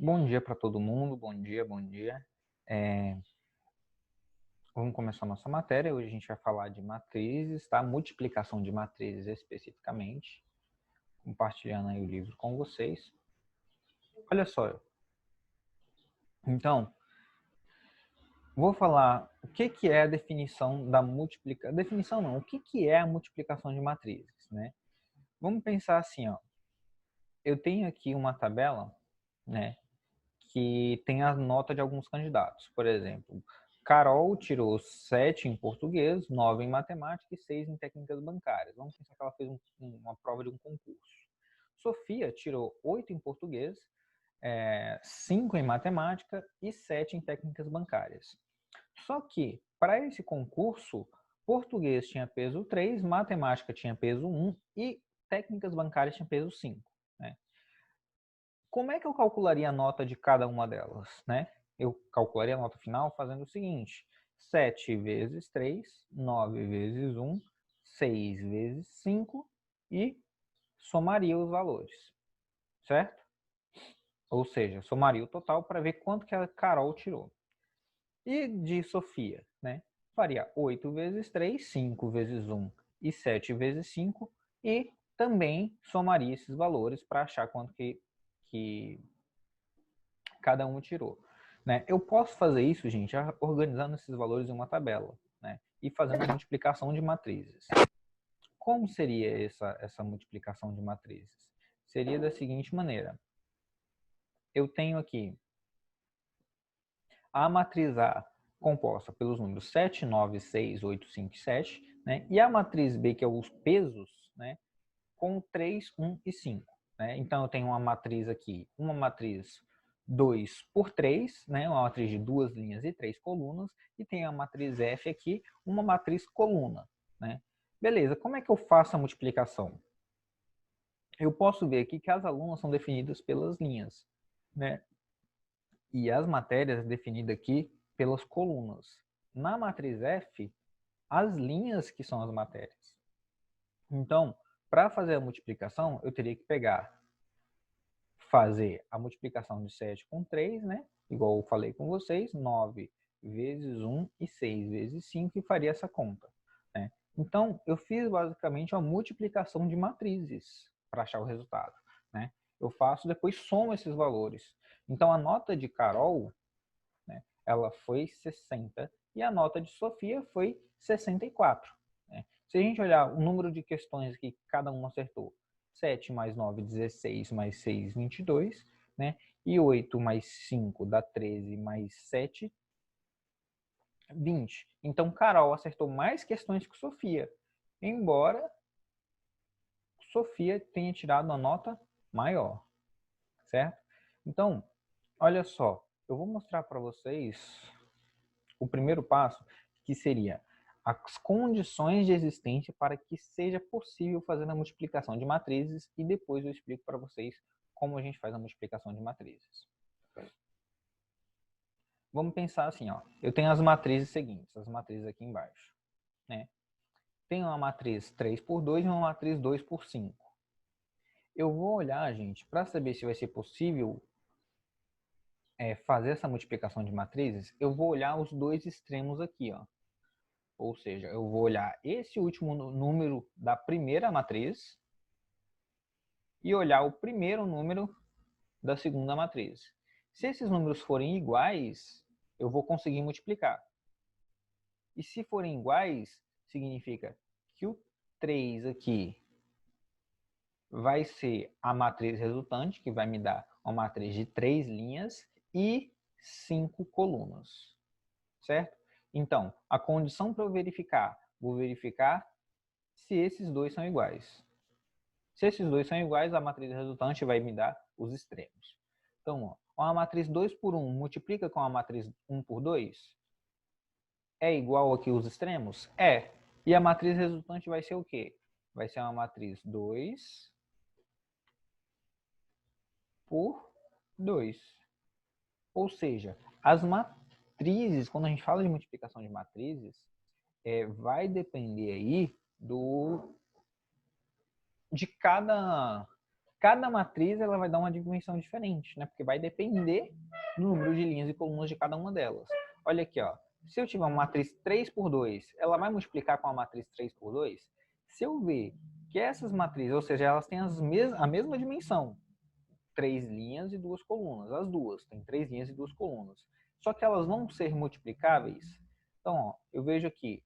Bom dia para todo mundo, bom dia, bom dia. É, Vamos começar nossa matéria. Hoje a gente vai falar de matrizes, tá? Multiplicação de matrizes especificamente. Compartilhando aí o livro com vocês. Olha só, então, vou falar o que é a definição da multiplicação. Definição não, o que é a multiplicação de matrizes, né? Vamos pensar assim, ó. Eu tenho aqui uma tabela, né? Que tem a nota de alguns candidatos. Por exemplo, Carol tirou 7 em português, 9 em matemática e 6 em técnicas bancárias. Vamos pensar que ela fez uma prova de um concurso. Sofia tirou 8 em português, 5 em matemática e 7 em técnicas bancárias. Só que, para esse concurso, português tinha peso 3, matemática tinha peso 1 e técnicas bancárias tinha peso 5. Né? Como é que eu calcularia a nota de cada uma delas, né? Eu calcularia a nota final fazendo o seguinte: 7 vezes 3, 9 vezes 1, 6 vezes 5 e somaria os valores, certo? Ou seja, somaria o total para ver quanto que a Carol tirou. E de Sofia, né? Faria 8 vezes 3, 5 vezes 1 e 7 vezes 5 e também somaria esses valores para achar quanto que cada um tirou. Né? Eu posso fazer isso, gente, organizando esses valores em uma tabela, né? E fazendo a multiplicação de matrizes. Como seria essa multiplicação de matrizes? Seria da seguinte maneira. Eu tenho aqui a matriz A composta pelos números 7, 9, 6, 8, 5 e 7, né? E a matriz B, que é os pesos, né? Com 3, 1 e 5. Né? Então, eu tenho uma matriz aqui, uma matriz 2 por 3, né? Uma matriz de 2 linhas e 3 colunas, e tem a matriz F aqui, uma matriz coluna. Né? Beleza, como é que eu faço a multiplicação? Eu posso ver aqui que as alunas são definidas pelas linhas, né? E as matérias definidas aqui pelas colunas. Na matriz F, as linhas que são as matérias. Então, para fazer a multiplicação, eu teria que fazer a multiplicação de 7 com 3, né? Igual eu falei com vocês, 9 vezes 1 e 6 vezes 5 e faria essa conta. Né? Então, eu fiz basicamente uma multiplicação de matrizes para achar o resultado. Né? Eu faço, depois somo esses valores. Então, a nota de Carol, né, ela foi 60 e a nota de Sofia foi 64. Né? Se a gente olhar o número de questões que cada um acertou, 7 mais 9, 16, mais 6, 22, né? E 8 mais 5 dá 13, mais 7, 20. Então, Carol acertou mais questões que Sofia, embora Sofia tenha tirado uma nota maior, certo? Então, olha só, eu vou mostrar para vocês o primeiro passo, que seria as condições de existência para que seja possível fazer a multiplicação de matrizes, e depois eu explico para vocês como a gente faz a multiplicação de matrizes. Vamos pensar assim, ó. Eu tenho as matrizes seguintes, as matrizes aqui embaixo. Né? Tenho uma matriz 3 por 2 e uma matriz 2 por 5. Eu vou olhar, gente, para saber se vai ser possível fazer essa multiplicação de matrizes, eu vou olhar os dois extremos aqui, ó. Ou seja, eu vou olhar esse último número da primeira matriz e olhar o primeiro número da segunda matriz. Se esses números forem iguais, eu vou conseguir multiplicar. E se forem iguais, significa que o 3 aqui vai ser a matriz resultante, que vai me dar uma matriz de 3 linhas e 5 colunas. Certo? Então, a condição para eu verificar, vou verificar se esses dois são iguais. Se esses dois são iguais, a matriz resultante vai me dar os extremos. Então, ó, uma matriz 2 por 1 multiplica com a matriz 1 por 2? É igual aqui os extremos? É. E a matriz resultante vai ser o quê? Vai ser uma matriz 2 por 2. Ou seja, as matrizes, quando a gente fala de multiplicação de matrizes, vai depender aí de cada cada matriz ela vai dar uma dimensão diferente, né? Porque vai depender do número de linhas e colunas de cada uma delas. Olha aqui, ó. Se eu tiver uma matriz 3 por 2, ela vai multiplicar com a matriz 3 por 2? Se eu ver que essas matrizes, ou seja, elas têm a mesma dimensão, 3 linhas e 2 colunas. As duas têm 3 linhas e 2 colunas. Só que elas vão ser multiplicáveis. Então, ó, eu vejo aqui,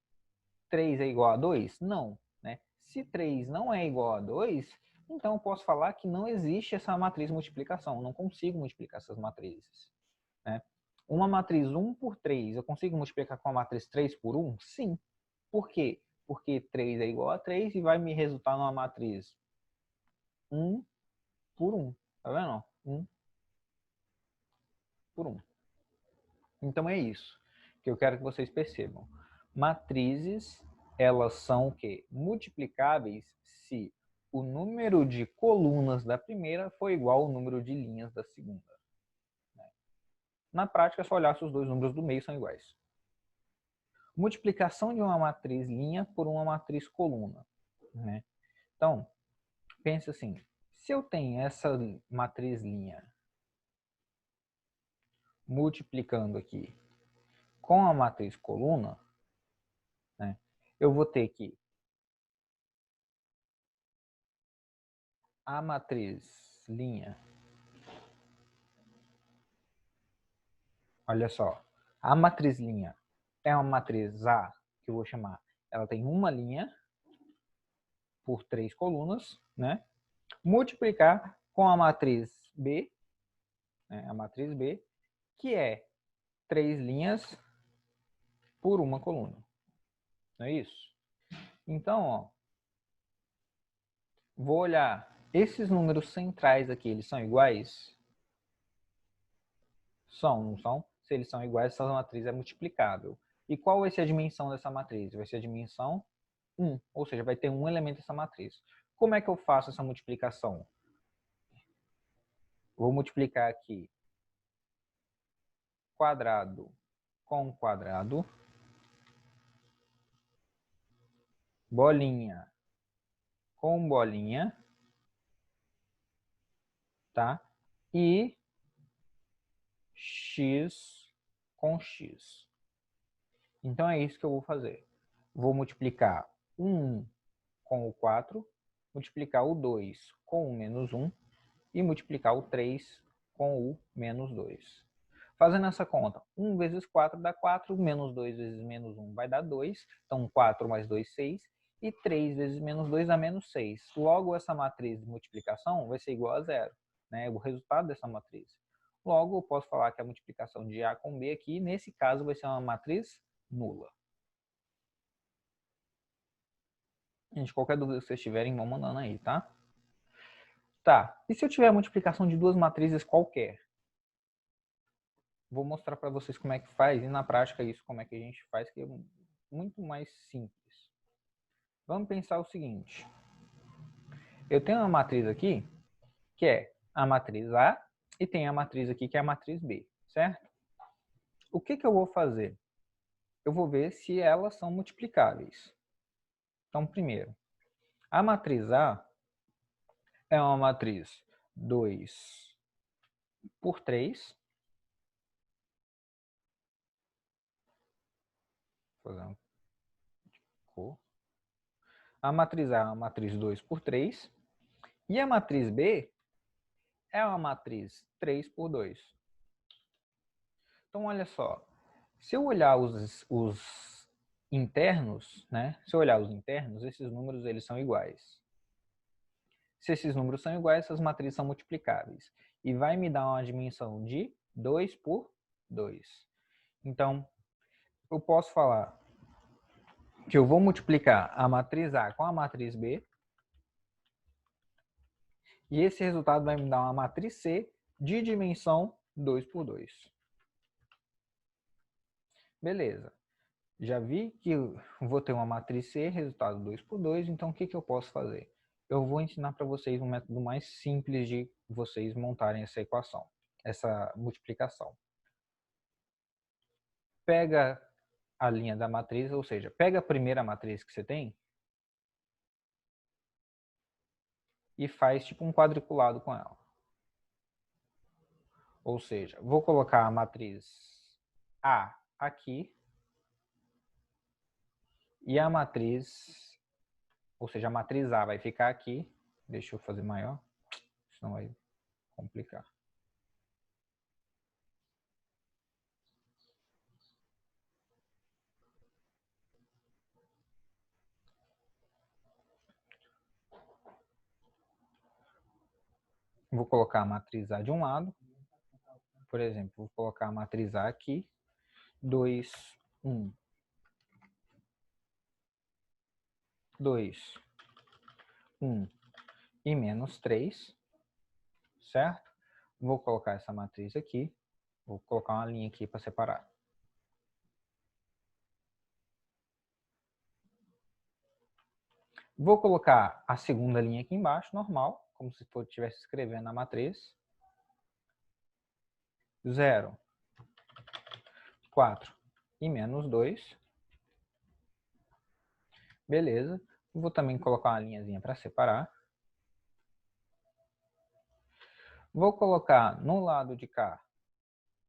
3 é igual a 2? Não. Né? Se 3 não é igual a 2, então eu posso falar que não existe essa matriz multiplicação. Eu não consigo multiplicar essas matrizes. Né? Uma matriz 1 por 3, eu consigo multiplicar com a matriz 3 por 1? Sim. Por quê? Porque 3 é igual a 3 e vai me resultar numa matriz 1 por 1. Tá vendo? 1 por 1. Então é isso que eu quero que vocês percebam. Matrizes, elas são o quê? Multiplicáveis se o número de colunas da primeira for igual ao número de linhas da segunda. Na prática, é só olhar se os dois números do meio são iguais. Multiplicação de uma matriz linha por uma matriz coluna. Né? Então, pense assim, se eu tenho essa matriz linha multiplicando aqui com a matriz coluna, né, eu vou ter que a matriz linha, olha só, a matriz linha é uma matriz A, que eu vou chamar, ela tem uma linha por 3 colunas, né? Multiplicar com a matriz B, né, a matriz B, que é 3 linhas por uma coluna. Não é isso? Então, ó, vou olhar. Esses números centrais aqui, eles são iguais? São, não são? Se eles são iguais, essa matriz é multiplicável. E qual vai ser a dimensão dessa matriz? Vai ser a dimensão 1, ou seja, vai ter um elemento dessa matriz. Como é que eu faço essa multiplicação? Vou multiplicar aqui quadrado com quadrado, bolinha com bolinha, tá? E x com x. Então é isso que eu vou fazer. Vou multiplicar o 1 com o 4, multiplicar o 2 com o menos 1 e multiplicar o 3 com o menos 2. Fazendo essa conta, 1 vezes 4 dá 4, menos 2 vezes menos 1 vai dar 2, então 4 mais 2, 6, e 3 vezes menos 2 dá menos 6. Logo, essa matriz de multiplicação vai ser igual a zero, né? O resultado dessa matriz. Logo, eu posso falar que a multiplicação de A com B aqui, nesse caso, vai ser uma matriz nula. Gente, qualquer dúvida que vocês tiverem, vão mandando aí, tá? Tá, e se eu tiver a multiplicação de duas matrizes qualquer? Vou mostrar para vocês como é que faz e na prática isso como é que a gente faz, que é muito mais simples. Vamos pensar o seguinte. Eu tenho uma matriz aqui, que é a matriz A, e tem a matriz aqui, que é a matriz B, certo? O que eu vou fazer? Eu vou ver se elas são multiplicáveis. Então, primeiro, a matriz A é uma matriz 2 por 3. Vou fazer uma cor. A matriz A é uma matriz 2 por 3. E a matriz B é uma matriz 3 por 2. Então, olha só. Se eu olhar os internos, né? Se eu olhar os internos, esses números eles são iguais. Se esses números são iguais, essas matrizes são multiplicáveis. E vai me dar uma dimensão de 2 por 2. Então, eu posso falar que eu vou multiplicar a matriz A com a matriz B. E esse resultado vai me dar uma matriz C de dimensão 2 por 2. Beleza. Já vi que eu vou ter uma matriz C, resultado 2 por 2, então o que eu posso fazer? Eu vou ensinar para vocês um método mais simples de vocês montarem essa equação, essa multiplicação. Pega a linha da matriz, ou seja, pega a primeira matriz que você tem e faz tipo um quadriculado com ela. Ou seja, vou colocar a matriz A aqui e a matriz, ou seja, a matriz A vai ficar aqui. Deixa eu fazer maior, senão vai complicar. Vou colocar a matriz A de um lado. Por exemplo, vou colocar a matriz A aqui. 2, 1. 2, 1 e menos 3. Certo? Vou colocar essa matriz aqui. Vou colocar uma linha aqui para separar. Vou colocar a segunda linha aqui embaixo, normal, como se estivesse escrevendo a matriz. 0, 4 e menos 2. Beleza. Vou também colocar uma linhazinha para separar. Vou colocar no lado de cá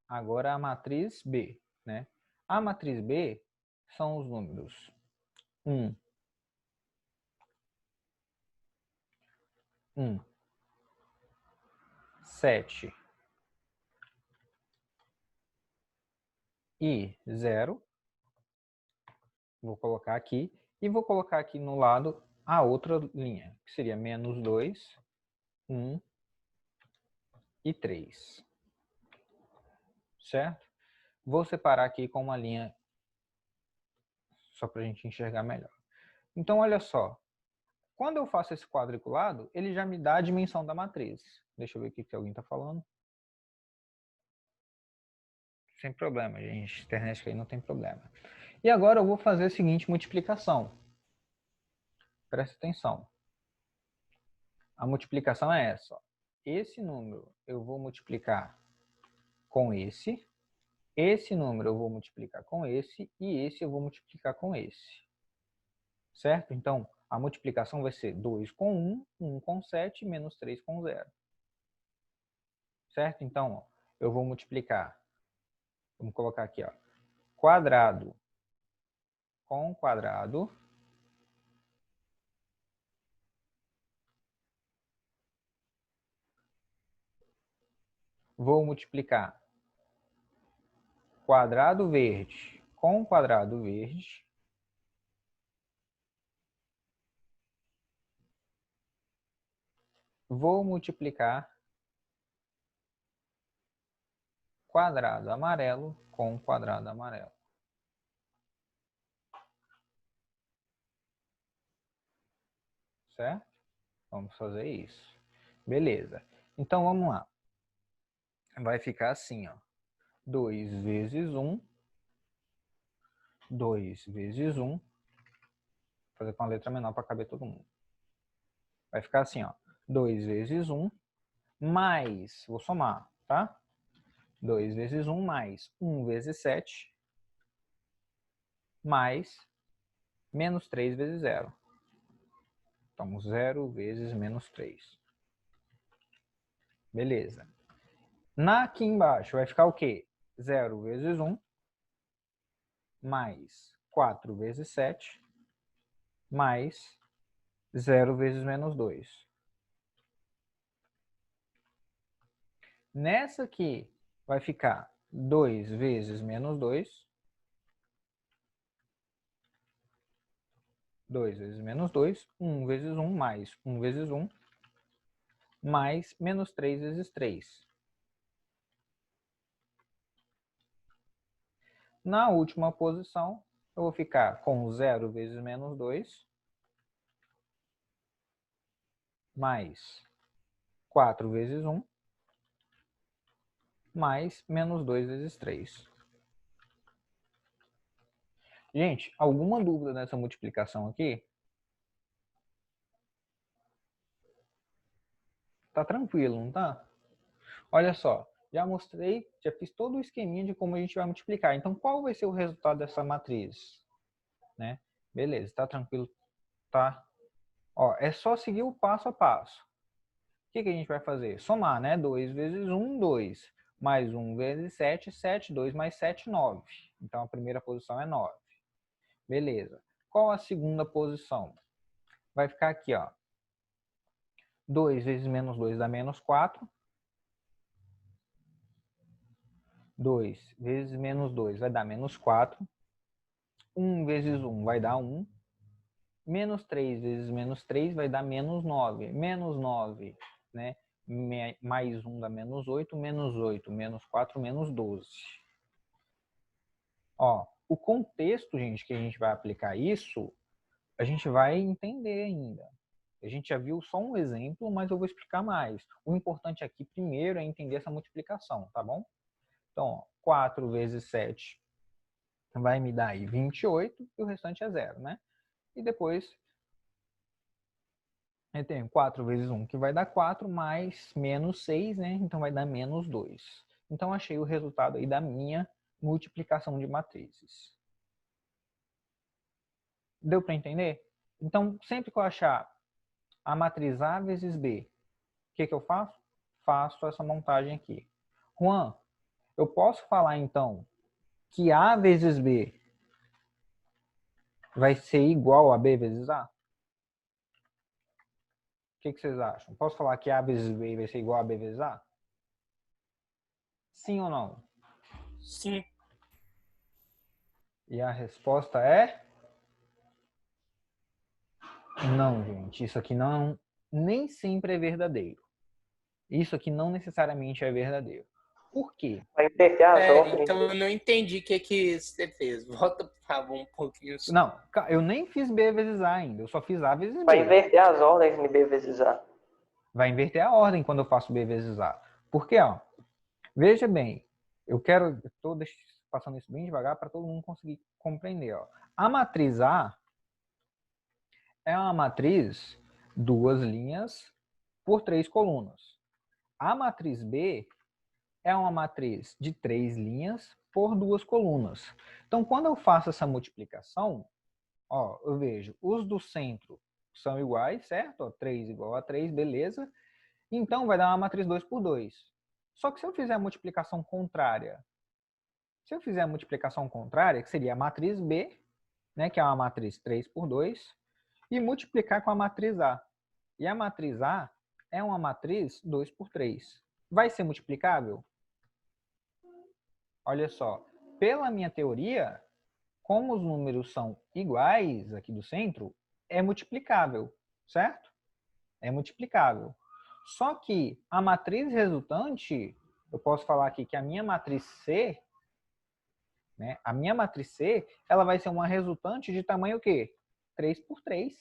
agora a matriz B, né? A matriz B são os números 1, 7 e 0. Vou colocar aqui. E vou colocar aqui no lado a outra linha, que seria menos 2, 1 e 3. Certo? Vou separar aqui com uma linha só para a gente enxergar melhor. Então, olha só. Quando eu faço esse quadriculado, ele já me dá a dimensão da matriz. Deixa eu ver o que alguém está falando. Sem problema, gente. Internet aí não tem problema. E agora eu vou fazer a seguinte multiplicação. Presta atenção. A multiplicação é essa. Ó. Esse número eu vou multiplicar com esse. Esse número eu vou multiplicar com esse. E esse eu vou multiplicar com esse. Certo? Então, a multiplicação vai ser 2 com 1, 1 com 7, menos 3 com 0. Certo? Então, ó, eu vou multiplicar. Vamos colocar aqui, ó. Quadrado com quadrado. Vou multiplicar quadrado verde com quadrado verde. Vou multiplicar quadrado amarelo com quadrado amarelo. Certo? Vamos fazer isso. Beleza. Então, vamos lá. Vai ficar assim, ó. 2 vezes 1. 2 vezes 1. Vou fazer com a letra menor para caber todo mundo. Vai ficar assim, ó. 2 vezes 1 mais, vou somar, tá? 2 vezes 1 mais 1 vezes 7 mais menos 3 vezes 0. Então, 0 vezes menos 3. Beleza. Aqui embaixo vai ficar o quê? 0 vezes 1 mais 4 vezes 7 mais 0 vezes menos 2. Nessa aqui vai ficar 2 vezes menos 2. 2 vezes menos 2. 1 vezes 1 mais 1 vezes 1 mais menos 3 vezes 3. Na última posição, eu vou ficar com 0 vezes menos 2 mais 4 vezes 1 mais menos 2 vezes 3. Gente, alguma dúvida nessa multiplicação aqui? Tá tranquilo, não tá? Olha só, já mostrei, já fiz todo o esqueminha de como a gente vai multiplicar. Então, qual vai ser o resultado dessa matriz? Né? Beleza, tá tranquilo? Tá? Ó, é só seguir o passo a passo. que a gente vai fazer? Somar, né? 2 vezes 1, 2. Mais 1 vezes 7, 7. 2 mais 7, 9. Então, a primeira posição é 9. Beleza. Qual a segunda posição? Vai ficar aqui, ó. 2 vezes menos 2 dá menos 4. 2 vezes menos 2 vai dar menos 4. 1 vezes 1 vai dar 1. Menos 3 vezes menos 3 vai dar menos 9. Menos 9, né? Mais 1 dá menos 8. Menos 8, menos 4, menos 12. Ó, o contexto, gente, que a gente vai aplicar isso, a gente vai entender ainda. A gente já viu só um exemplo, mas eu vou explicar mais. O importante aqui, primeiro, é entender essa multiplicação, tá bom? Então, ó, 4 vezes 7 vai me dar aí 28 e o restante é zero, né? E depois eu tenho 4 vezes 1, que vai dar 4, mais menos 6, né? Então vai dar menos 2. Então achei o resultado aí da minha multiplicação de matrizes. Deu para entender? Então, sempre que eu achar a matriz A vezes B, o que eu faço? Faço essa montagem aqui. Juan, eu posso falar então que A vezes B vai ser igual a B vezes A? O que vocês acham? Posso falar que A vezes B vai ser igual a B vezes A? Sim ou não? Sim. E a resposta é... Não, gente. Isso aqui não... Nem sempre é verdadeiro. Isso aqui não necessariamente é verdadeiro. Por quê? Vai inverter as Pera, ordens. então eu não entendi o que você fez. Volta, por favor, um pouquinho. Não, eu nem fiz B vezes A ainda. Eu só fiz A vezes Vai B. inverter as ordens em B vezes A. Vai inverter a ordem quando eu faço B vezes A. Por quê? Ó, veja bem, eu estou passando isso bem devagar para todo mundo conseguir compreender. Ó. A matriz A é uma matriz 2 linhas por 3 colunas. A matriz B é uma matriz de 3 linhas por 2 colunas. Então, quando eu faço essa multiplicação, ó, eu vejo os do centro são iguais, certo? Ó, 3 igual a 3, beleza. Então, vai dar uma matriz 2 por 2. Só que se eu fizer a multiplicação contrária, que seria a matriz B, né, que é uma matriz 3 por 2, e multiplicar com a matriz A. E a matriz A é uma matriz 2 por 3. Vai ser multiplicável? Olha só, pela minha teoria, como os números são iguais aqui do centro, é multiplicável, certo? É multiplicável. Só que a matriz resultante, eu posso falar aqui que a minha matriz C, né? A minha matriz C, ela vai ser uma resultante de tamanho o quê? 3 por 3.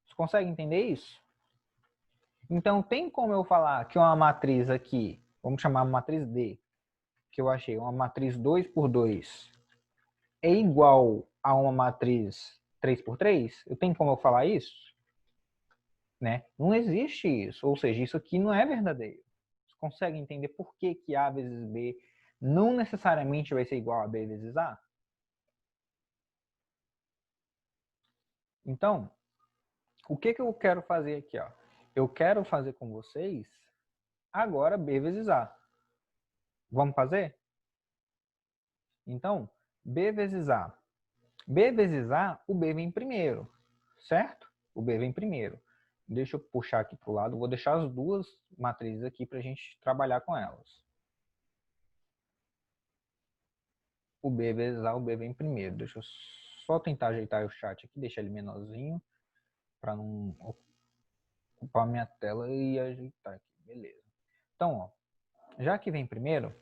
Você consegue entender isso? Então, tem como eu falar que uma matriz aqui, vamos chamar matriz D, que eu achei uma matriz 2 por 2, é igual a uma matriz 3 por 3? Eu tenho como eu falar isso? Né? Não existe isso. Ou seja, isso aqui não é verdadeiro. Você consegue entender por que, que A vezes B não necessariamente vai ser igual a B vezes A? Então, o que, que eu quero fazer aqui? Ó? Eu quero fazer com vocês agora B vezes A. Vamos fazer? Então, B vezes A. B vezes A, o B vem primeiro, certo? O B vem primeiro. Deixa eu puxar aqui para o lado. Vou deixar as duas matrizes aqui para a gente trabalhar com elas. O B vezes A, o B vem primeiro. Deixa eu só tentar ajeitar o chat aqui, deixar ele menorzinho, para não ocupar minha tela e ajeitar aqui. Beleza. Então, ó, já que vem primeiro,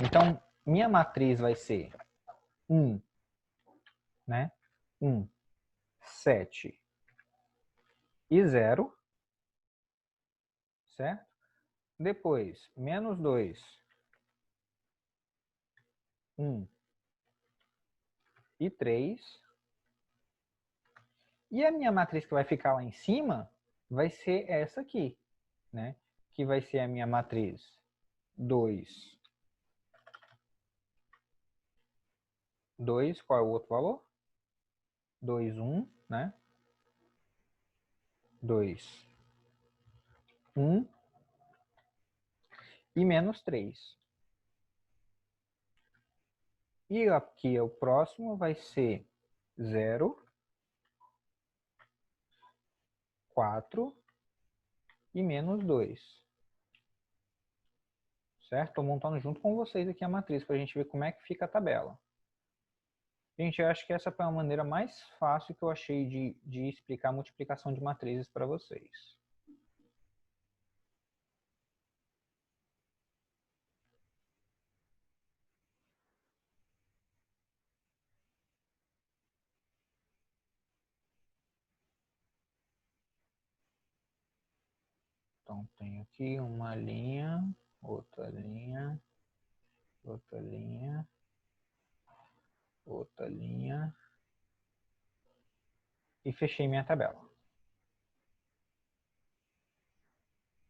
então minha matriz vai ser 1, né? 1, 7 e 0, certo? Depois, menos 2, 1 e 3. E a minha matriz que vai ficar lá em cima vai ser essa aqui, né? Que vai ser a minha matriz 2. 2, qual é o outro valor? 2, 1, né? 2, 1 e menos 3. E aqui o próximo vai ser 0, 4 e menos 2. Certo? Estou montando junto com vocês aqui a matriz para a gente ver como é que fica a tabela. Gente, eu acho que essa foi a maneira mais fácil que eu achei de explicar a multiplicação de matrizes para vocês. Então, tem aqui uma linha, outra linha, outra linha, outra linha. E fechei minha tabela.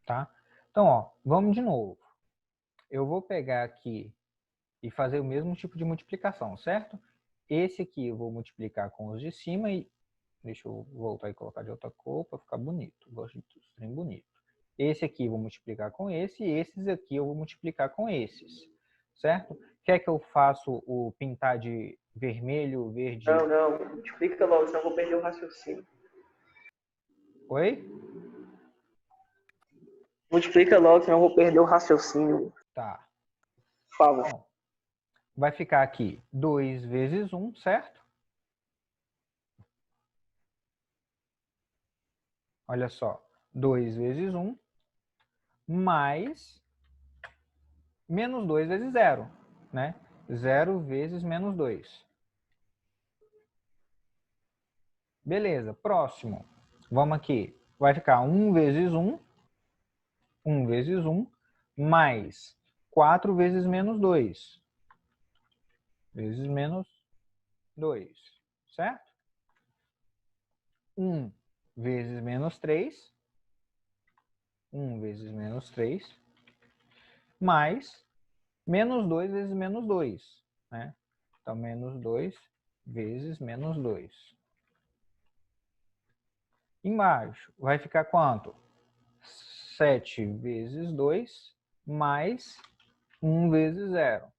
Tá? Então, ó, vamos de novo. Eu vou pegar aqui e fazer o mesmo tipo de multiplicação, certo? Esse aqui eu vou multiplicar com os de cima e... Deixa eu voltar e colocar de outra cor para ficar bonito. Gosto de trem bonito. Esse aqui eu vou multiplicar com esse e esses aqui eu vou multiplicar com esses. Certo? Quer que eu faça o pintar de vermelho, verde? Não. Multiplica logo, senão eu vou perder o raciocínio. Oi? Multiplica logo, senão eu vou perder o raciocínio. Tá. Por favor. Bom, vai ficar aqui 2 vezes 1, certo? Olha só. 2 vezes 1 mais menos 2 vezes 0, né? 0 vezes menos 2. Beleza, próximo. Vamos aqui. Vai ficar 1 vezes 1, 1 vezes 1, mais 4 vezes menos 2. Vezes menos 2, certo? 1 vezes menos 3. 1 vezes menos 3. Mais menos 2 vezes menos 2, né? Então, menos 2 vezes menos 2. Embaixo vai ficar quanto? 7 vezes 2 mais 1 vezes 0.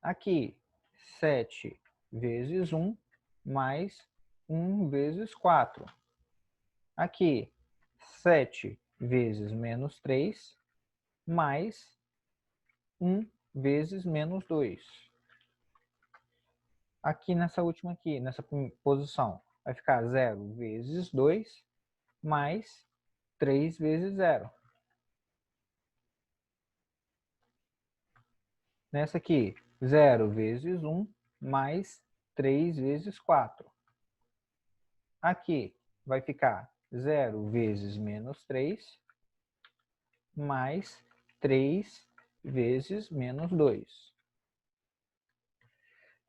Aqui, 7 vezes 1 mais 1 vezes 4. Aqui, 7 vezes menos 3 mais 1 vezes menos 2. Aqui nessa última aqui, nessa posição, vai ficar 0 vezes 2 mais 3 vezes 0. Nessa aqui, 0 vezes 1 mais 3 vezes 4. Aqui vai ficar 0 vezes menos 3 mais 3 vezes menos 2.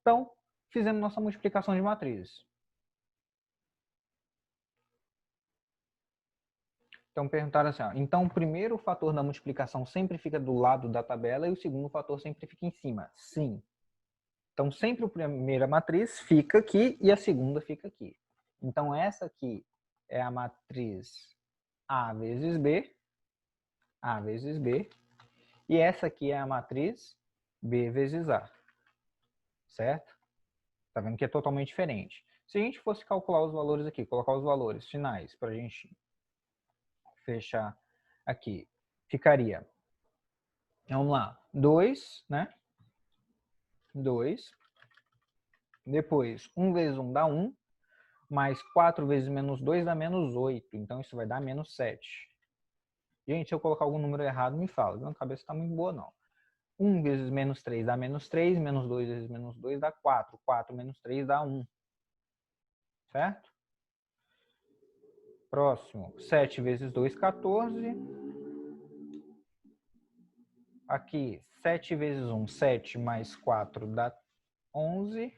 Então, fizemos nossa multiplicação de matrizes. Então, perguntaram assim, ó, então o primeiro fator da multiplicação sempre fica do lado da tabela e o segundo fator sempre fica em cima? Sim. Então, sempre a primeira matriz fica aqui e a segunda fica aqui. Então, essa aqui é a matriz A vezes B, e essa aqui é a matriz B vezes A, certo? Tá vendo que é totalmente diferente. Se a gente fosse calcular os valores aqui, colocar os valores finais para a gente fechar aqui, ficaria, vamos lá, 2, né? 2, depois 1 vezes 1 dá 1, mais 4 vezes menos 2 dá menos 8, então isso vai dar menos 7. Gente, se eu colocar algum número errado, me fala, minha cabeça está muito boa não. 1 vezes menos 3 dá menos 3, menos 2 vezes menos 2 dá 4, 4 menos 3 dá 1, certo? Próximo, 7 vezes 2, 14. Aqui, 7 vezes 1, 7 mais 4 dá 11.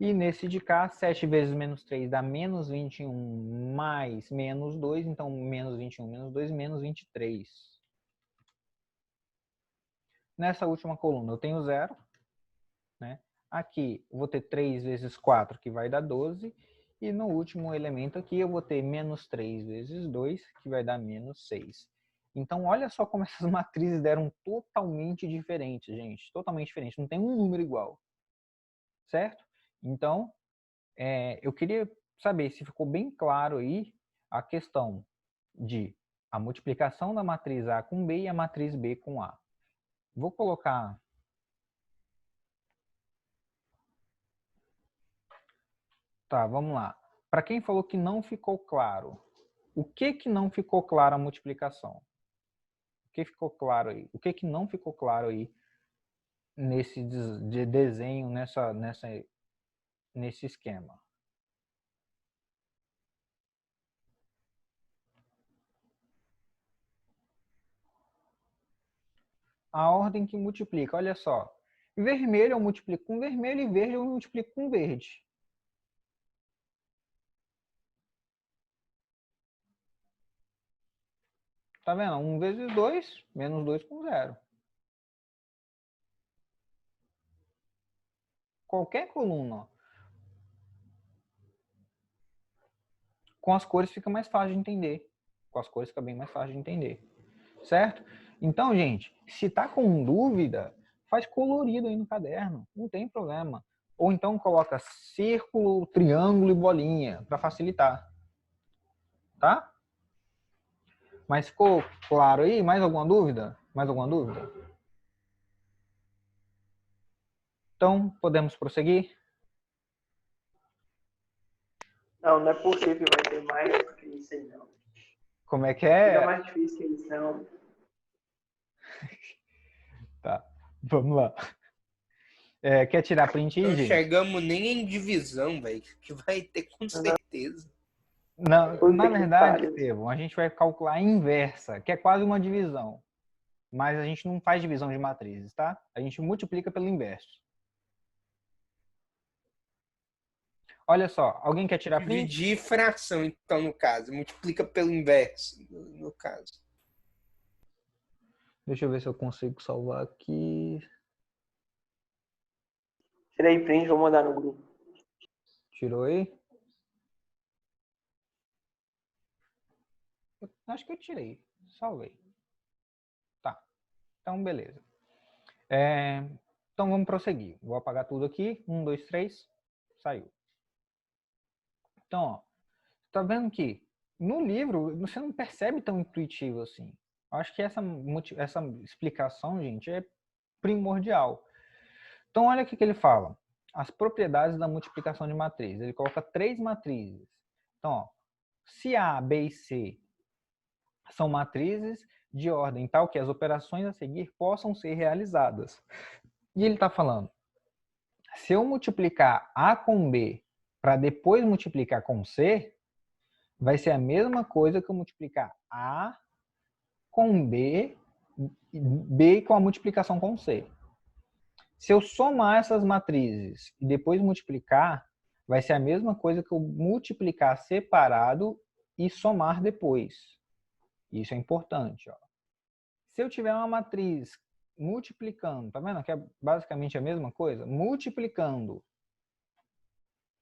E nesse de cá, 7 vezes menos 3 dá menos 21 mais menos 2. Então, menos 21 menos 2, menos 23. Nessa última coluna eu tenho 0. Né? Aqui eu vou ter 3 vezes 4, que vai dar 12. E no último elemento aqui eu vou ter menos 3 vezes 2, que vai dar menos 6. Então, olha só como essas matrizes deram totalmente diferentes, gente. Totalmente diferentes. Não tem um número igual. Certo? Então, eu queria saber se ficou bem claro aí a questão de a multiplicação da matriz A com B e a matriz B com A. Vou colocar... Tá, vamos lá. Para quem falou que não ficou claro, o que não ficou claro a multiplicação? O que ficou claro aí? O que não ficou claro aí nesse desenho, nesse esquema? A ordem que multiplica, olha só. Vermelho eu multiplico com vermelho e verde eu multiplico com verde. Tá vendo? 1 vezes 2, menos 2 com 0. Qualquer coluna, ó. Com as cores fica mais fácil de entender. Com as cores fica bem mais fácil de entender. Certo? Então, gente, se tá com dúvida, faz colorido aí no caderno. Não tem problema. Ou então coloca círculo, triângulo e bolinha, para facilitar. Tá? Mas ficou claro aí? Mais alguma dúvida? Mais alguma dúvida? Então, podemos prosseguir? Não, não é possível que vai ter mais do que isso aí, não. Como é que Fica é? mais difícil que isso, não. Tá, vamos lá. Quer tirar print aí, Não gente? chegamos nem em divisão, velho. Que vai ter com certeza. Não, Puta na que verdade, pariu. Estevão, a gente vai calcular a inversa, que é quase uma divisão. Mas a gente não faz divisão de matrizes, tá? A gente multiplica pelo inverso. Olha só, alguém quer tirar print? Dividir fração, então, no caso. Multiplica pelo inverso, no caso. Deixa eu ver se eu consigo salvar aqui. Tirei print, vou mandar no grupo. Tirou aí? Acho que eu tirei. Salvei. Tá. Então, beleza. Então, vamos prosseguir. Vou apagar tudo aqui. 1, 2, 3. Saiu. Então, ó, tá vendo que no livro você não percebe tão intuitivo assim. Eu acho que essa explicação, gente, é primordial. Então, olha o que ele fala. As propriedades da multiplicação de matriz. Ele coloca 3 matrizes. Então, ó, se A, B e C são matrizes de ordem tal que as operações a seguir possam ser realizadas. E ele está falando, se eu multiplicar A com B para depois multiplicar com C, vai ser a mesma coisa que eu multiplicar A com B, B com a multiplicação com C. Se eu somar essas matrizes e depois multiplicar, vai ser a mesma coisa que eu multiplicar separado e somar depois. Isso é importante. Ó. Se eu tiver uma matriz multiplicando, tá vendo que é basicamente a mesma coisa? Multiplicando.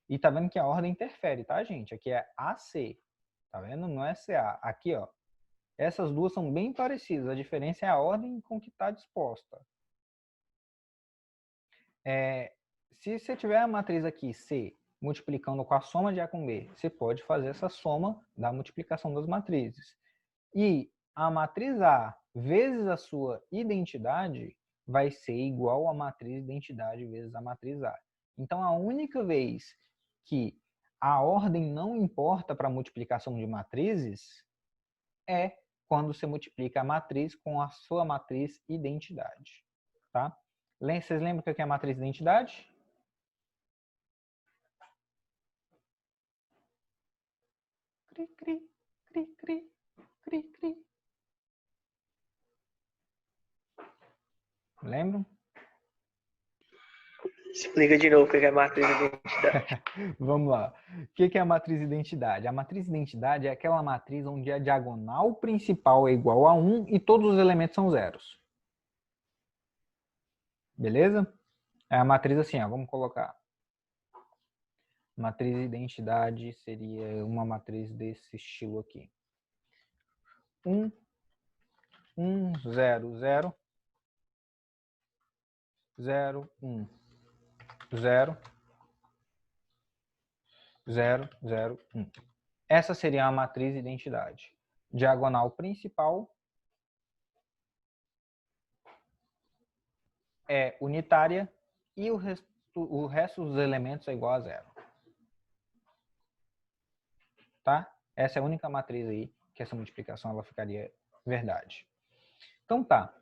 E tá vendo que a ordem interfere, tá, gente? Aqui é AC. Tá vendo? Não é CA. Aqui, ó. Essas duas são bem parecidas. A diferença é a ordem com que está disposta. Se você tiver a matriz aqui, C, multiplicando com a soma de A com B, você pode fazer essa soma da multiplicação das matrizes. E a matriz A vezes a sua identidade vai ser igual à matriz identidade vezes a matriz A. Então, a única vez que a ordem não importa para a multiplicação de matrizes é quando você multiplica a matriz com a sua matriz identidade. Tá? Vocês lembram o que é a matriz identidade? Cri, cri, cri, cri, cri, cri. Lembram? Explica de novo o que é matriz de identidade. Vamos lá. O que é a matriz identidade? A matriz identidade é aquela matriz onde a diagonal principal é igual a 1 e todos os elementos são zeros. Beleza? É a matriz assim, ó, vamos colocar. Matriz identidade seria uma matriz desse estilo aqui. 1, 1, 0, 0, 0, 1, 0, 0, 0, 1. Essa seria a matriz identidade. Diagonal principal é unitária e o resto dos elementos é igual a zero. Tá? Essa é a única matriz aí que essa multiplicação ela ficaria verdade. Então tá.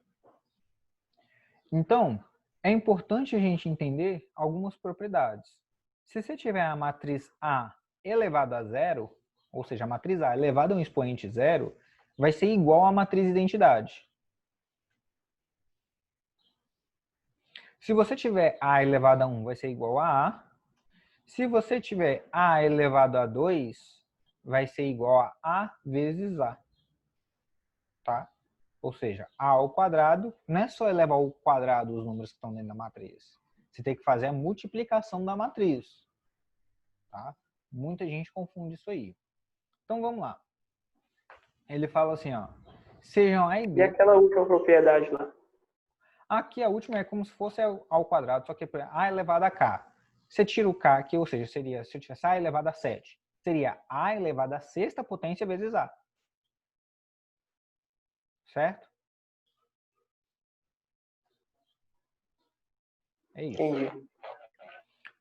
Então, é importante a gente entender algumas propriedades. Se você tiver a matriz A elevada a zero, ou seja, a matriz A elevada a um expoente zero, vai ser igual à matriz identidade. Se você tiver A elevado a 1, vai ser igual a A. Se você tiver A elevado a 2, vai ser igual a A vezes A. Tá? Ou seja, A ao quadrado, não é só elevar ao quadrado os números que estão dentro da matriz. Você tem que fazer a multiplicação da matriz. Tá? Muita gente confunde isso aí. Então vamos lá. Ele fala assim, ó. Sejam A e B. E aquela última propriedade lá? Aqui a última é como se fosse ao quadrado, só que A elevado a K. Você tira o K aqui, ou seja, seria, se eu tivesse A elevado a 7, seria A elevado a sexta potência vezes A. Certo? É isso. Entendi.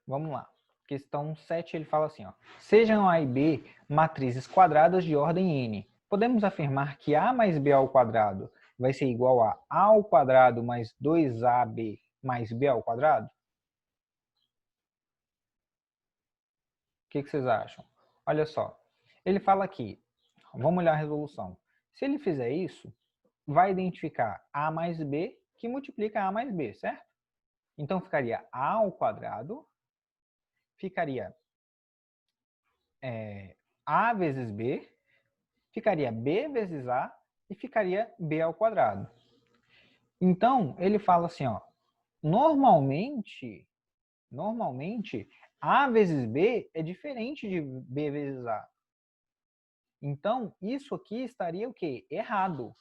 Vamos lá. Questão 7, ele fala assim, ó. Sejam A e B matrizes quadradas de ordem n. Podemos afirmar que A mais B ao quadrado vai ser igual a A ao quadrado mais 2AB mais B ao quadrado? O que vocês acham? Olha só. Ele fala aqui, vamos olhar a resolução. Se ele fizer isso, vai identificar A mais B que multiplica A mais B, certo? Então ficaria A ao quadrado, ficaria A vezes B, ficaria B vezes A e ficaria B ao quadrado. Então, ele fala assim, ó, normalmente, A vezes B é diferente de B vezes A. Então, isso aqui estaria o quê? Errado.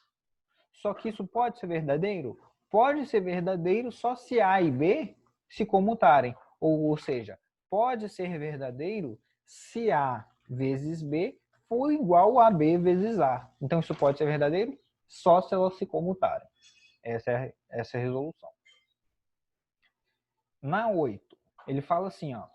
Só que isso pode ser verdadeiro? Pode ser verdadeiro só se A e B se comutarem. Ou seja, pode ser verdadeiro se A vezes B for igual a B vezes A. Então, isso pode ser verdadeiro só se elas se comutarem. Essa é a resolução. Na 8, ele fala assim, ó.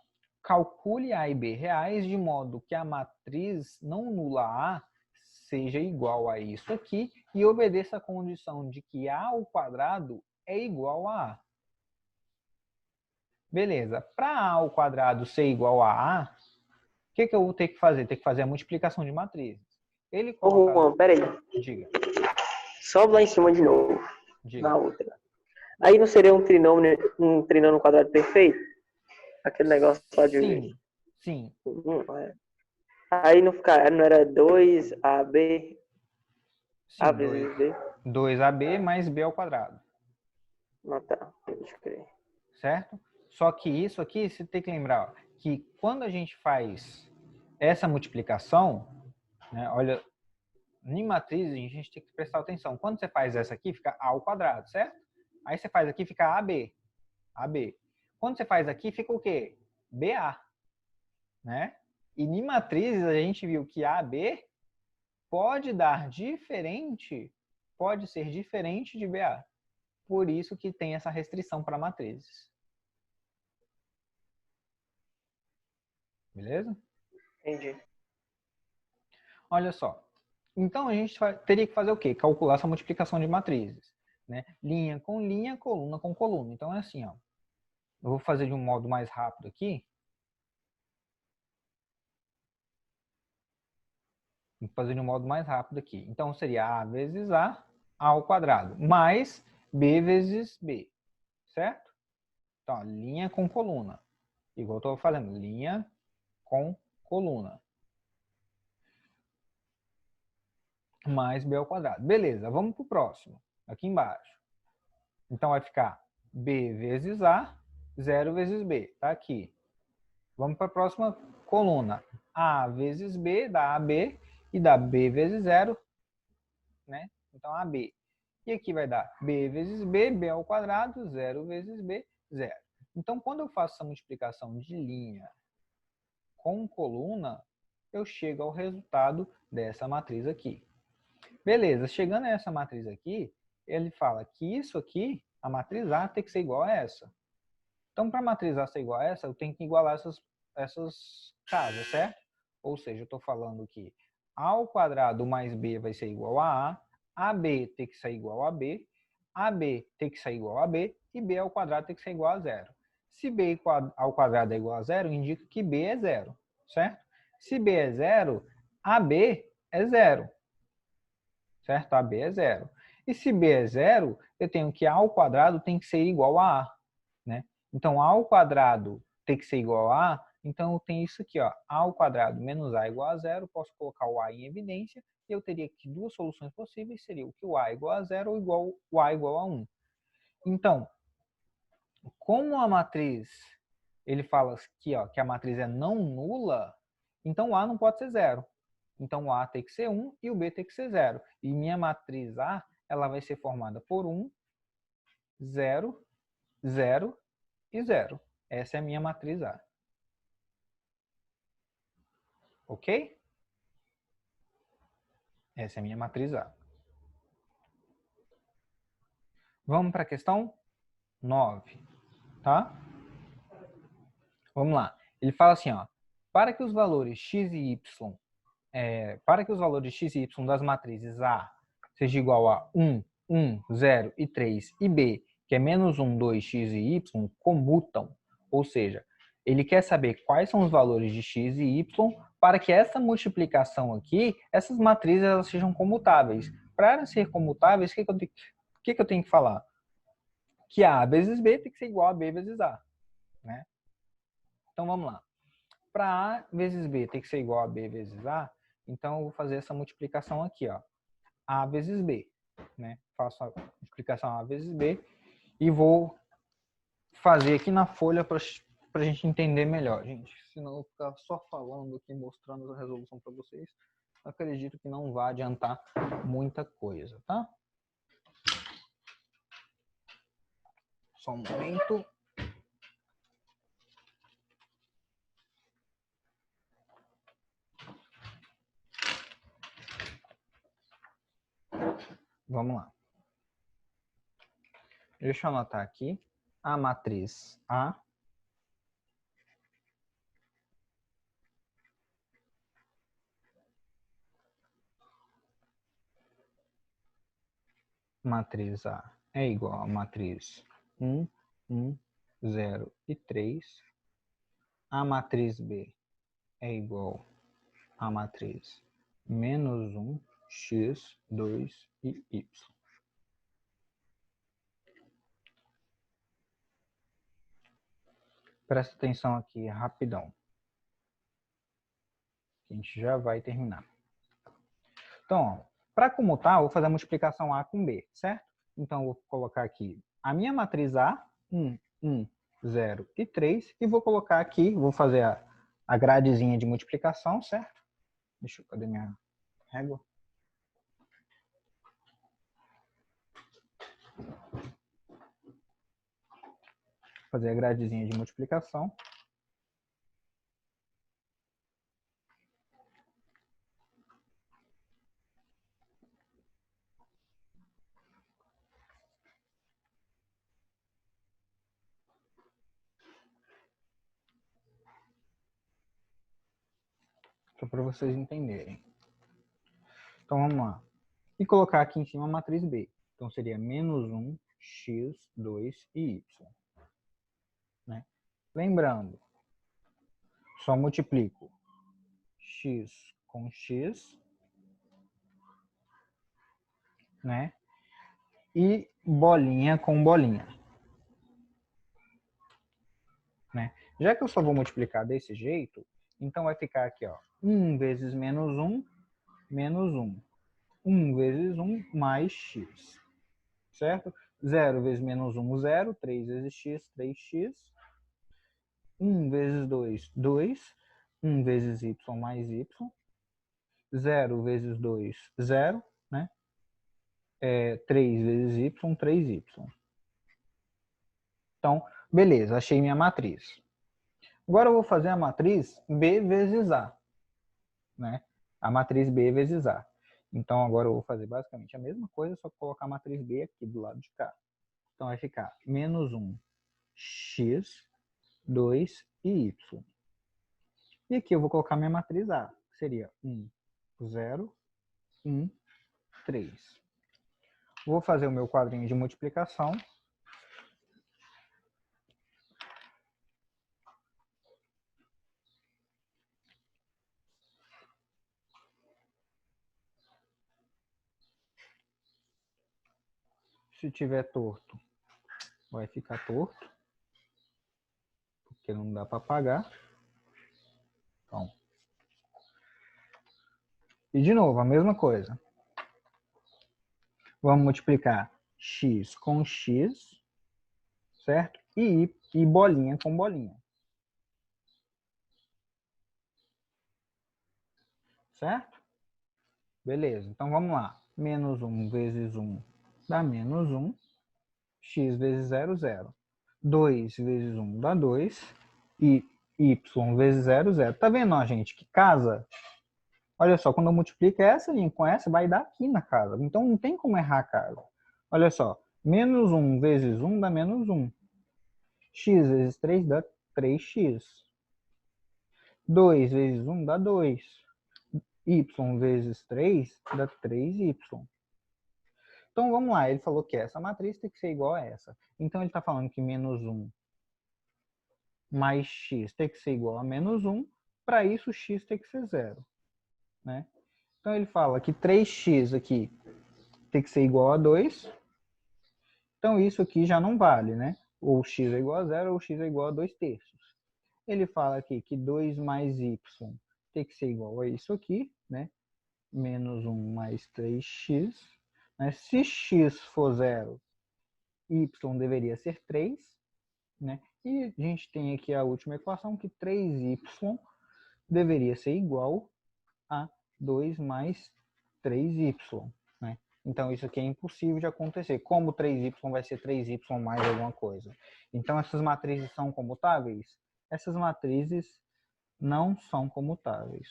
Calcule A e B reais de modo que a matriz não nula A seja igual a isso aqui e obedeça a condição de que A ao quadrado é igual a A. Beleza. Para A ao quadrado ser igual a A, o que eu vou ter que fazer? Ter que fazer a multiplicação de matrizes. Ele coloca... Juan, peraí. Diga. Sobe lá em cima de novo. Diga. Na outra. Aí não seria um trinômio quadrado perfeito? Aquele negócio lá de... Sim. Sim. É. Aí não era 2AB, Sim, A vezes B. 2AB mais B ao quadrado. Não, tá. Deixa eu crer. Certo? Só que isso aqui, você tem que lembrar, ó, que quando a gente faz essa multiplicação, né, olha, em matrizes a gente tem que prestar atenção. Quando você faz essa aqui, fica A ao quadrado, certo? Aí você faz aqui, fica AB. AB. Quando você faz aqui, fica o quê? BA. Né? E em matrizes a gente viu que AB pode dar diferente, pode ser diferente de BA. Por isso que tem essa restrição para matrizes. Beleza? Entendi. Olha só. Então a gente teria que fazer o quê? Calcular essa multiplicação de matrizes. Né? Linha, coluna com coluna. Então é assim, ó. Eu vou fazer de um modo mais rápido aqui. Vou fazer de um modo mais rápido aqui. Então seria A vezes A ao quadrado, mais B vezes B. Certo? Então, linha com coluna. Igual eu estou fazendo, linha com coluna. Mais B ao quadrado. Beleza, vamos para o próximo. Aqui embaixo. Então vai ficar B vezes A, 0 vezes B. Tá aqui. Vamos para a próxima coluna. A vezes B dá AB e dá B vezes 0, né? Então, AB. E aqui vai dar B vezes B, B ao quadrado, 0 vezes B, 0. Então, quando eu faço essa multiplicação de linha com coluna, eu chego ao resultado dessa matriz aqui. Beleza, chegando a essa matriz aqui, ele fala que isso aqui, a matriz A, tem que ser igual a essa. Então, para a matriz A ser igual a essa, eu tenho que igualar essas casas, certo? Ou seja, eu estou falando que A ao quadrado mais B vai ser igual a A, AB tem que ser igual a B, AB tem que ser igual a B e B ao quadrado tem que ser igual a 0. Se B ao quadrado é igual a 0, indica que B é 0, certo? Se B é 0, AB é 0, certo? AB é 0. E se B é 0, eu tenho que A ao quadrado tem que ser igual a A, né? Então, A ao quadrado tem que ser igual a A, então eu tenho isso aqui, ó, A ao quadrado menos A igual a 0, posso colocar o A em evidência, e eu teria aqui duas soluções possíveis, seria o que o A igual a 0 ou o A igual a 1. Então, como a matriz, ele fala aqui, ó, que a matriz é não nula, então o A não pode ser 0. Então o A tem que ser 1 e o B tem que ser 0. E minha matriz A, ela vai ser formada por 1, 0, 0 e 0. Essa é a minha matriz A. Ok? Essa é a minha matriz A. Vamos para a questão 9, tá? Vamos lá. Ele fala assim, ó, para que os valores x e y, das matrizes A seja igual a 1, 1, 0 e 3 e B, que é menos 1, 2, x e y, comutam. Ou seja, ele quer saber quais são os valores de x e y para que essa multiplicação aqui, essas matrizes elas sejam comutáveis. Para elas serem comutáveis, o que eu tenho que falar? Que A vezes B tem que ser igual a B vezes A, né? Então vamos lá. Para A vezes B tem que ser igual a B vezes A, então eu vou fazer essa multiplicação aqui, ó. A vezes B, né? Faço a multiplicação A vezes B e vou fazer aqui na folha para a gente entender melhor, gente. Senão eu vou ficar só falando aqui, mostrando a resolução para vocês. Acredito que não vai adiantar muita coisa, tá? Só um momento. Vamos lá. Deixa eu anotar aqui. A matriz A matriz A é igual a matriz 1, 1, 0 e 3. A matriz B é igual a matriz menos 1, x, 2 e y. Presta atenção aqui, rapidão. A gente já vai terminar. Então, para comutar, eu vou fazer a multiplicação A com B, certo? Então, eu vou colocar aqui a minha matriz A, 1, 1, 0 e 3, e vou colocar aqui, vou fazer a gradezinha de multiplicação, certo? Deixa eu, cadê minha régua? Fazer a gradezinha de multiplicação. Só para vocês entenderem. Então, vamos lá. E colocar aqui em cima a matriz B. Então, seria menos 1, x, 2 e y. Né? Lembrando, só multiplico x com x, né? E bolinha com bolinha. Né? Já que eu só vou multiplicar desse jeito, então vai ficar aqui, ó, 1 vezes menos 1, menos 1. 1 vezes 1 mais x. Certo? 0 vezes menos 1, 0. 3 vezes x, 3x. 1 vezes 2, 2. 1 vezes y mais y. 0 vezes 2, 0. Né? 3 vezes y, 3y. Então, beleza, achei minha matriz. Agora eu vou fazer a matriz B vezes A. Né? A matriz B vezes A. Então, agora eu vou fazer basicamente a mesma coisa, só colocar a matriz B aqui do lado de cá. Então, vai ficar menos 1, x, 2 e y. E aqui eu vou colocar minha matriz A, que seria 1, 0, 1, 3. Vou fazer o meu quadrinho de multiplicação. Se tiver torto, vai ficar torto, porque não dá para apagar. Então, e de novo, a mesma coisa. Vamos multiplicar x com x, certo? E bolinha com bolinha. Certo? Beleza, então vamos lá. Menos 1 vezes 1 dá menos 1. X vezes 0, 0. 2 vezes 1 dá 2. E y vezes 0, 0. Tá vendo, ó, gente, que casa? Olha só, quando eu multiplico essa linha com essa, vai dar aqui na casa. Então não tem como errar a casa. Olha só, menos 1 vezes 1 dá menos 1. X vezes 3 dá 3x. 2 vezes 1 dá 2. Y vezes 3 dá 3y. Então, vamos lá. Ele falou que essa matriz tem que ser igual a essa. Então, ele está falando que menos 1 mais x tem que ser igual a menos 1. Para isso, x tem que ser 0. Né? Então, ele fala que 3x aqui tem que ser igual a 2. Então, isso aqui já não vale, né? Ou x é igual a 0 ou x é igual a 2/3. Ele fala aqui que 2 mais y tem que ser igual a isso aqui, né? Menos 1 mais 3x. Né? Se x for 0, y deveria ser 3. Né? E a gente tem aqui a última equação, que 3y deveria ser igual a 2 mais 3y. Né? Então, isso aqui é impossível de acontecer. Como 3y vai ser 3y mais alguma coisa? Então, essas matrizes são comutáveis? Essas matrizes não são comutáveis.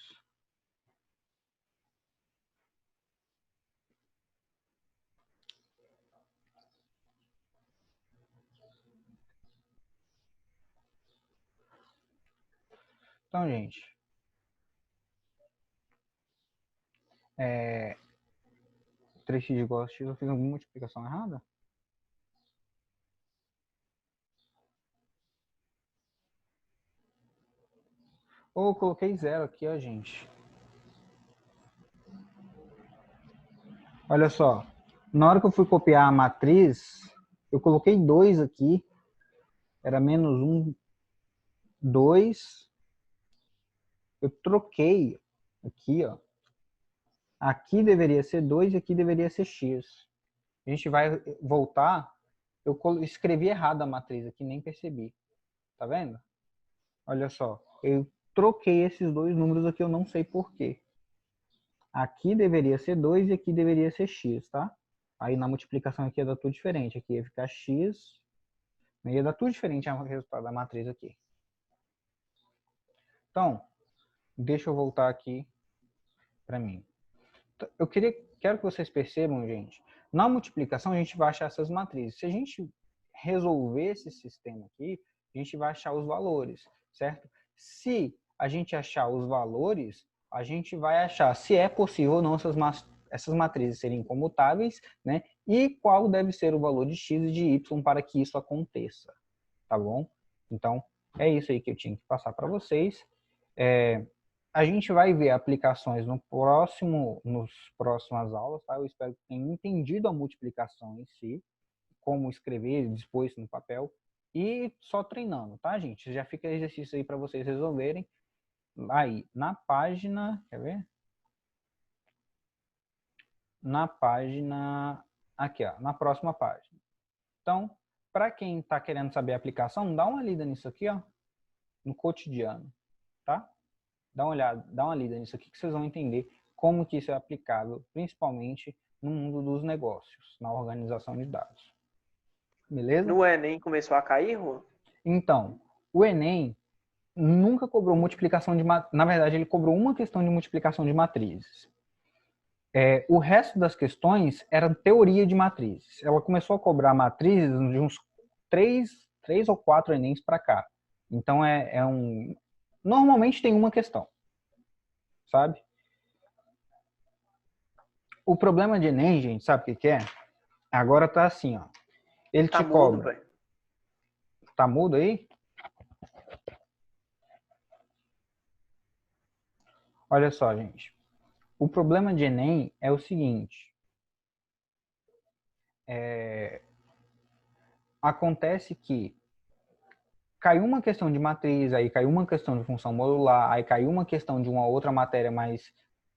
Então, gente, 3x igual a x, eu fiz alguma multiplicação errada? Ou eu coloquei 0 aqui, ó, gente. Olha só, na hora que eu fui copiar a matriz, eu coloquei 2 aqui. Era menos 1, 2. Eu troquei aqui, ó. Aqui deveria ser 2 e aqui deveria ser x. A gente vai voltar. Eu escrevi errado a matriz aqui, nem percebi. Tá vendo? Olha só, eu troquei esses dois números aqui, eu não sei porquê. Aqui deveria ser 2 e aqui deveria ser x, tá? Aí na multiplicação aqui ia dar tudo diferente. Aqui ia ficar x. Ia dar tudo diferente o resultado da matriz aqui. Então, deixa eu voltar aqui para mim. Quero que vocês percebam, gente, na multiplicação a gente vai achar essas matrizes. Se a gente resolver esse sistema aqui, a gente vai achar os valores, certo? Se a gente achar os valores, a gente vai achar se é possível ou não essas matrizes serem comutáveis, né? E qual deve ser o valor de x e de y para que isso aconteça, tá bom? Então, é isso aí que eu tinha que passar para vocês. A gente vai ver aplicações nos próximas aulas, tá? Eu espero que tenham entendido a multiplicação em si, como escrever, dispor isso no papel, e só treinando, tá, gente? Já fica exercício aí para vocês resolverem. Aí, na página, quer ver? Na página, aqui, ó, na próxima página. Então, para quem está querendo saber a aplicação, dá uma lida nisso aqui, ó. no cotidiano, tá? Dá uma olhada, dá uma lida nisso aqui que vocês vão entender como que isso é aplicável, principalmente no mundo dos negócios, na organização de dados. Beleza? No Enem começou a cair, Juan? Então, o Enem nunca cobrou multiplicação de matrizes. Na verdade, ele cobrou uma questão de multiplicação de matrizes. O resto das questões era teoria de matrizes. Ela começou a cobrar matrizes de uns 3 ou 4 Enems para cá. Então, normalmente tem uma questão, sabe? O problema de Enem, gente, sabe o que é? Agora tá assim, ó. Ele Tá te mudo, cobra. velho. Tá mudo aí? Olha só, gente. O problema de Enem é o seguinte. Acontece que caiu uma questão de matriz, aí caiu uma questão de função modular, aí caiu uma questão de uma outra matéria mais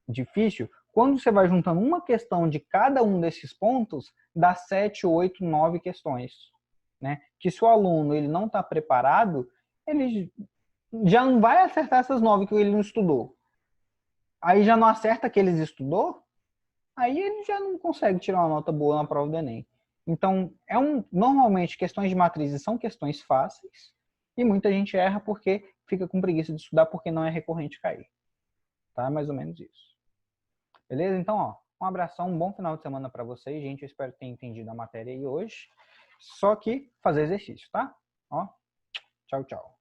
difícil. Quando você vai juntando uma questão de cada um desses pontos, dá 7, 8, 9 questões, né? Que se o aluno ele não está preparado, ele já não vai acertar essas 9 que ele não estudou. Aí já não acerta que eles estudou, aí ele já não consegue tirar uma nota boa na prova do Enem. Então, normalmente questões de matrizes são questões fáceis e muita gente erra porque fica com preguiça de estudar porque não é recorrente cair. Tá? Mais ou menos isso. Beleza? Então, ó, um abração, um bom final de semana para vocês, gente. Eu espero que tenham entendido a matéria aí hoje. Só que fazer exercício, tá? Ó, tchau, tchau.